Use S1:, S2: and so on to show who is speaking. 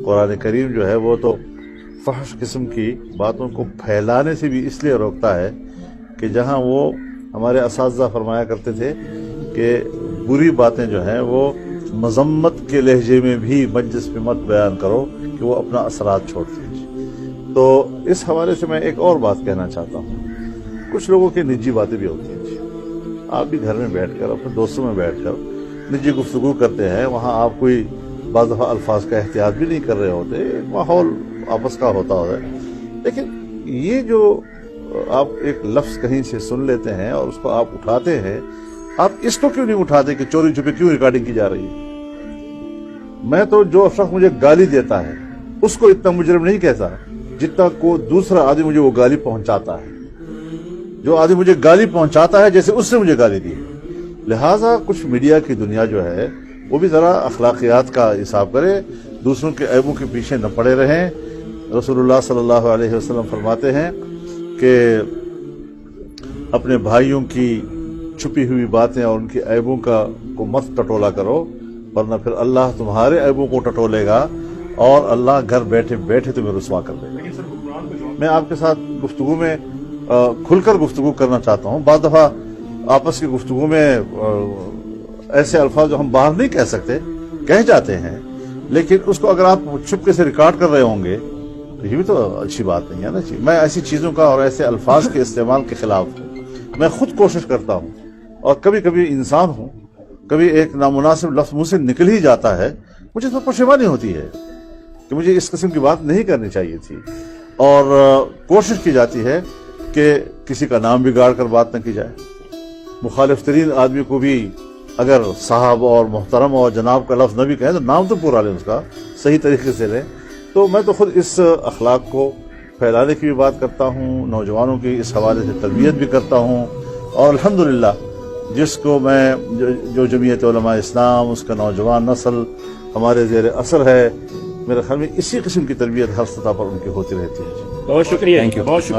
S1: قرآن کریم جو ہے وہ تو فحش قسم کی باتوں کو پھیلانے سے بھی اس لیے روکتا ہے کہ جہاں وہ ہمارے اساتذہ فرمایا کرتے تھے کہ بری باتیں جو ہیں وہ مذمت کے لہجے میں بھی مجلس میں مت بیان کرو کہ وہ اپنا اثرات چھوڑتے ہیں۔ تو اس حوالے سے میں ایک اور بات کہنا چاہتا ہوں، کچھ لوگوں کی نجی باتیں بھی ہوتی ہیں جی، آپ بھی گھر میں بیٹھ کر اپنے دوستوں میں بیٹھ کر نجی گفتگو کرتے ہیں، وہاں آپ کوئی بعض دفعہ الفاظ کا احتیاط بھی نہیں کر رہے ہوتے، ماحول آپس کا ہوتا ہے، لیکن یہ جو آپ ایک لفظ کہیں سے سن لیتے ہیں اور اس کو آپ اٹھاتے ہیں، آپ اس کو کیوں نہیں اٹھاتے کہ چوری چھپے کیوں ریکارڈنگ کی جا رہی ہے؟ میں تو جو شخص مجھے گالی دیتا ہے اس کو اتنا مجرم نہیں کہتا جتنا کو دوسرا آدمی مجھے وہ گالی پہنچاتا ہے، جو آدمی مجھے گالی پہنچاتا ہے جیسے اس نے مجھے گالی دی۔ لہٰذا کچھ میڈیا کی دنیا جو ہے وہ بھی ذرا اخلاقیات کا حساب کرے، دوسروں کے عیبوں کے پیچھے نہ پڑے رہیں۔ رسول اللہ صلی اللہ علیہ وسلم فرماتے ہیں کہ اپنے بھائیوں کی چھپی ہوئی باتیں اور ان کے عیبوں کو مت ٹٹولا کرو، ورنہ پھر اللہ تمہارے عیبوں کو ٹٹولے گا اور اللہ گھر بیٹھے بیٹھے تمہیں رسوا کر دے گا۔ میں آپ کے ساتھ گفتگو میں کھل کر گفتگو کرنا چاہتا ہوں۔ بعض دفعہ آپس کی گفتگو میں ایسے الفاظ جو ہم باہر نہیں کہہ سکتے کہہ جاتے ہیں، لیکن اس کو اگر آپ چپکے سے ریکارڈ کر رہے ہوں گے تو یہ بھی تو اچھی بات نہیں ہے نا جی۔ میں ایسی چیزوں کا اور ایسے الفاظ کے استعمال کے خلاف ہوں۔ میں خود کوشش کرتا ہوں اور کبھی کبھی انسان ہوں، کبھی ایک نامناسب لفظ منہ سے نکل ہی جاتا ہے، مجھے تو پشیمانی ہوتی ہے کہ مجھے اس قسم کی بات نہیں کرنی چاہیے تھی، اور کوشش کی جاتی ہے کہ کسی کا نام بگاڑ کر بات نہ کی جائے۔ مخالف ترین آدمی کو بھی اگر صاحب اور محترم اور جناب کا لفظ نہ بھی کہیں تو نام تو پورا لیں، اس کا صحیح طریقے سے لیں۔ تو میں تو خود اس اخلاق کو پھیلانے کی بھی بات کرتا ہوں، نوجوانوں کی اس حوالے سے تربیت بھی کرتا ہوں، اور الحمدللہ جس کو میں جو جمعیت علماء اسلام، اس کا نوجوان نسل ہمارے زیر اثر ہے، میرے خیال میں اسی قسم کی تربیت ہر سطح پر ان کی ہوتی رہتی ہے۔
S2: بہت شکریہ، بہت شکریہ۔